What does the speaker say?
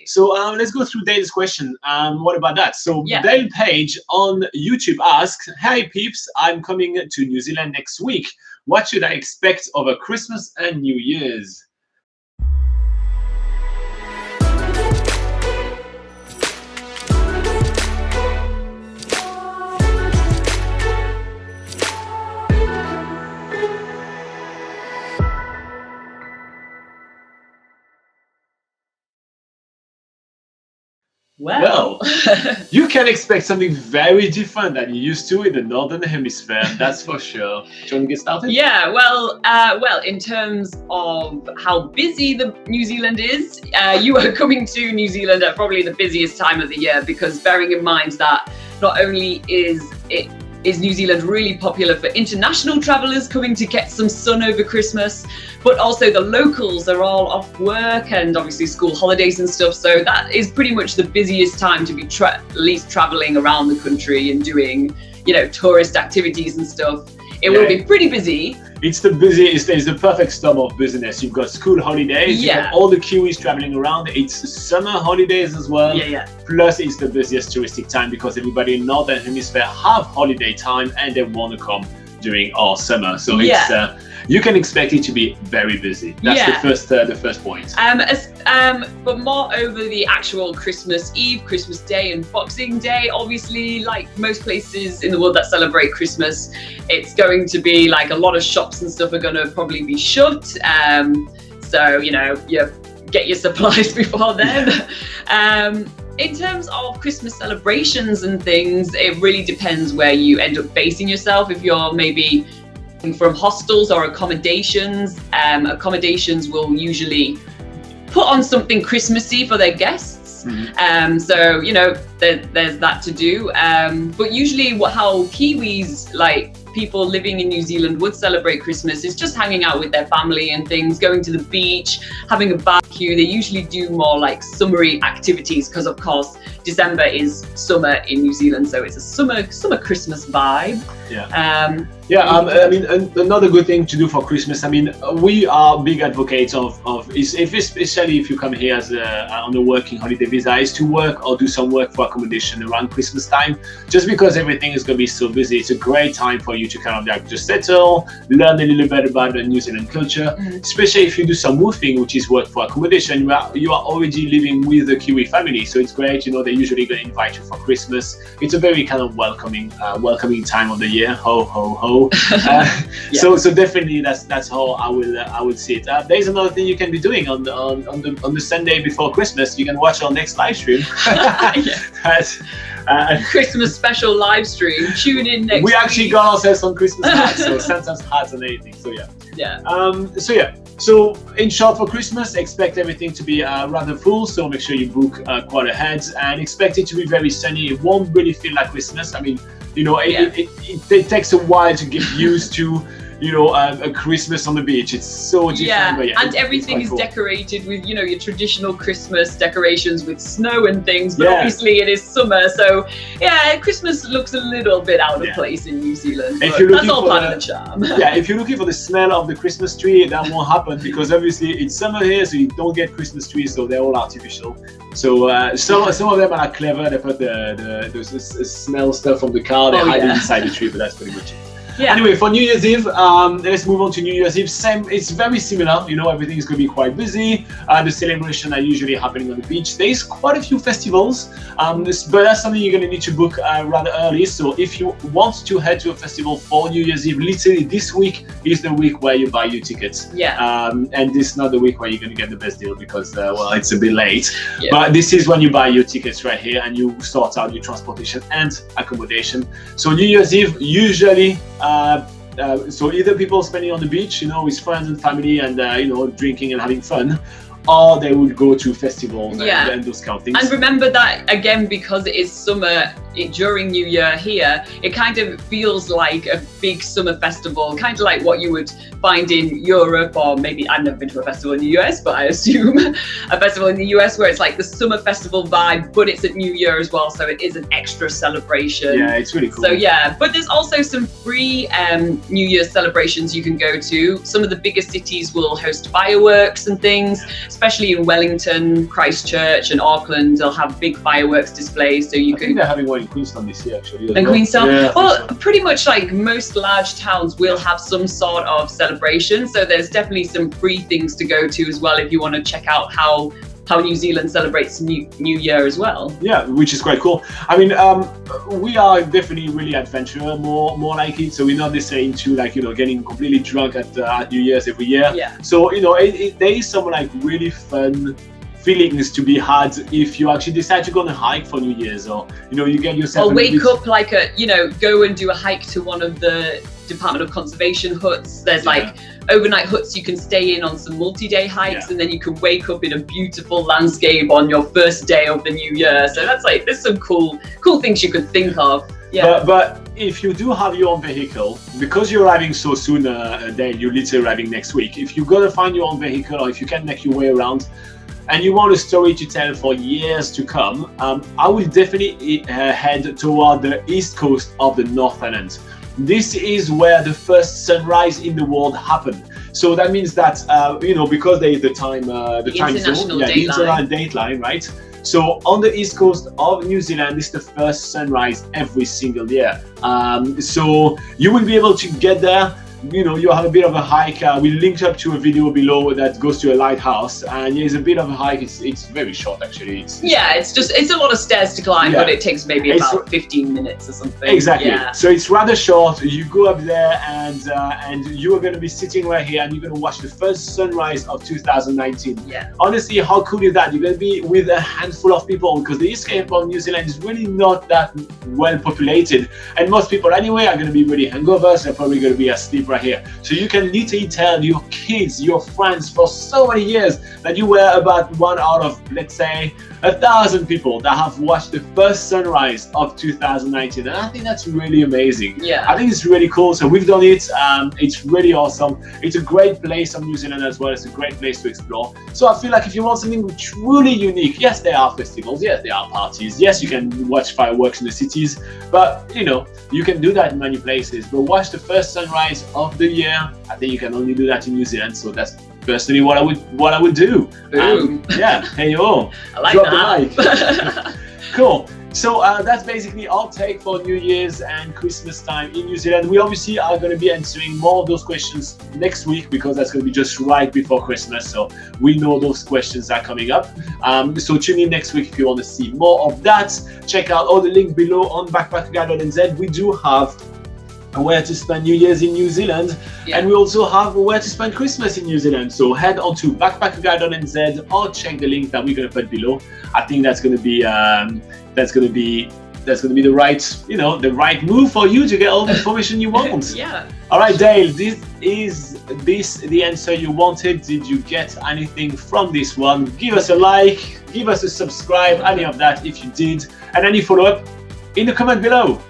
So let's go through Dale's question. What about that? So Yeah. Dale Page on YouTube asks, "Hey peeps, I'm coming to New Zealand next week. What should I expect over Christmas and New Year's?" Well, you can expect something very different than you used to in the Northern Hemisphere, that's for sure. Do you want to get started? Yeah, well, in terms of how busy the New Zealand is, you are coming to New Zealand at probably the busiest time of the year, because bearing in mind that not only is New Zealand really popular for international travellers coming to get some sun over Christmas, but also the locals are all off work and obviously school holidays and stuff. So that is pretty much the busiest time to be at least travelling around the country and doing, tourist activities and stuff. It will be pretty busy. It's the busiest, it's the perfect storm of business. You've got school holidays, you've got all the Kiwis traveling around. It's summer holidays as well. Plus it's the busiest touristic time because everybody in Northern Hemisphere have holiday time and they want to come during our summer. So it's you can expect it to be very busy. That's the first point. But more over the actual Christmas Eve, Christmas Day and Boxing Day, obviously, like most places in the world that celebrate Christmas, it's going to be like a lot of shops and stuff are going to probably be shut. So, you get your supplies before then. In terms of Christmas celebrations and things, it really depends where you end up basing yourself. If you're maybe from hostels or accommodations, accommodations will usually put on something Christmassy for their guests. So, there's that to do. But usually how Kiwis, like people living in New Zealand, would celebrate Christmas is just hanging out with their family and things, going to the beach, having a barbecue. They usually do more like summery activities because, of course, December is summer in New Zealand, so it's a summer Christmas vibe. I mean, another good thing to do for Christmas, I mean, we are big advocates of especially if you come here as on a working holiday visa, is to work or do some work for accommodation around Christmas time. Just because everything is going to be so busy, it's a great time for you to kind of like just settle, learn a little bit about the New Zealand culture, especially if you do some woofing, which is work for accommodation. You are already living with the Kiwi family, so it's great. They're usually going to invite you for Christmas. It's a very kind of welcoming time of the year. Ho ho ho. So definitely that's how I would see it. There's another thing you can be doing on the Sunday before Christmas. You can watch our next live stream. Christmas special live stream. Tune in next week. We actually got ourselves some Christmas hats, so Santa's hats and everything. So in short, for Christmas, expect everything to be rather full. So make sure you book quite ahead and expect it to be very sunny. It won't really feel like Christmas. I mean, it takes a while to get used to a Christmas on the beach. It's so different. But and everything is decorated with your traditional Christmas decorations with snow and things, but obviously it is summer, so Christmas looks a little bit out of place in New Zealand. That's all part of the charm. If you're looking for the smell of the Christmas tree, that won't happen because obviously it's summer here, so you don't get Christmas trees, so they're all artificial. So some of them are clever. They put the smell stuff from the car, they hide it inside the tree, but that's pretty much it. Anyway, for New Year's Eve, let's move on to New Year's Eve. Same, it's very similar. Everything is going to be quite busy. The celebrations are usually happening on the beach. There is quite a few festivals, but that's something you're going to need to book rather early. So if you want to head to a festival for New Year's Eve, literally this week is the week where you buy your tickets. And this is not the week where you're going to get the best deal because, it's a bit late. But this is when you buy your tickets right here and you sort out your transportation and accommodation. So New Year's Eve, usually, so either people spending on the beach, with friends and family and, drinking and having fun, or they would go to festivals and those kind of things. And remember that, again, because it is summer, during New Year here, it kind of feels like a big summer festival, kind of like what you would find in Europe, or maybe I've never been to a festival in the US, but I assume a festival in the US where it's like the summer festival vibe, but it's at New Year as well, so it is an extra celebration. Yeah, it's really cool. So yeah, but there's also some free New Year celebrations you can go to. Some of the bigger cities will host fireworks and things, especially in Wellington, Christchurch and Auckland. They'll have big fireworks displays, so you can. I think they're having one in Queenstown this year, actually. In Queenstown? Yeah, well, pretty much like most large towns will have some sort of celebration. So there's definitely some free things to go to as well if you want to check out how New Zealand celebrates New Year as well. Yeah, which is quite cool. I mean, we are definitely really adventurer, more like it. So we're not necessarily into like, you know, getting completely drunk at New Year's every year. Yeah. So, you know, there is some like really fun feelings to be had if you actually decide to go on a hike for New Year's, or, you know, you get yourself. Or wake up like go and do a hike to one of the Department of Conservation huts. There's like overnight huts you can stay in on some multi-day hikes, and then you can wake up in a beautiful landscape on your first day of the new year. So that's like, there's some cool things you could think of. Yeah. But if you do have your own vehicle, because you're arriving so soon, Dale, you're literally arriving next week. If you've got to find your own vehicle, or if you can make your way around, and you want a story to tell for years to come, I will definitely head toward the east coast of the North Island. This is where the first sunrise in the world happened. So that means that, you know, because there is the time zone, the international dateline, right? So on the east coast of New Zealand, it's the first sunrise every single year. So you will be able to get there. You know, you have a bit of a hike. We linked up to a video below that goes to a lighthouse, and it's a bit of a hike. It's very short, actually. It's a lot of stairs to climb, but it takes maybe about 15 minutes or something. Exactly. Yeah. So it's rather short. You go up there, and you are going to be sitting right here, and you're going to watch the first sunrise of 2019. Yeah. Honestly, how cool is that? You're going to be with a handful of people, because the East Cape of New Zealand is really not that well populated, and most people anyway are going to be really hungover, so they're probably going to be asleep right here. So you can literally tell your kids, your friends for so many years that you were about one out of, let's say, 1,000 people that have watched the first sunrise of 2019. And I think that's really amazing. Yeah. I think it's really cool. So we've done it. It's really awesome. It's a great place on New Zealand as well. It's a great place to explore. So I feel like if you want something truly unique, yes, there are festivals. Yes, there are parties. Yes, you can watch fireworks in the cities. But, you know, you can do that in many places. But watch the first sunrise of the year. I think you can only do that in New Zealand. So that's personally what I would do. Yeah. Hey yo. I like Drop that. the mic. Cool. So that's basically our take for New Year's and Christmas time in New Zealand. We obviously are going to be answering more of those questions next week, because that's going to be just right before Christmas. So we know those questions are coming up. So tune in next week if you want to see more of that. Check out all the links below on BackpackerGuide.NZ. We do have where to spend New Year's in New Zealand, and we also have where to spend Christmas in New Zealand. So head on to BackpackerGuide.NZ or check the link that we're going to put below. I think that's going to be the right, you know, the right move for you to get all the information you want. Yeah. All right, Dale, is this the answer you wanted? Did you get anything from this one? Give us a like, give us a subscribe, any of that if you did, and any follow-up in the comment below.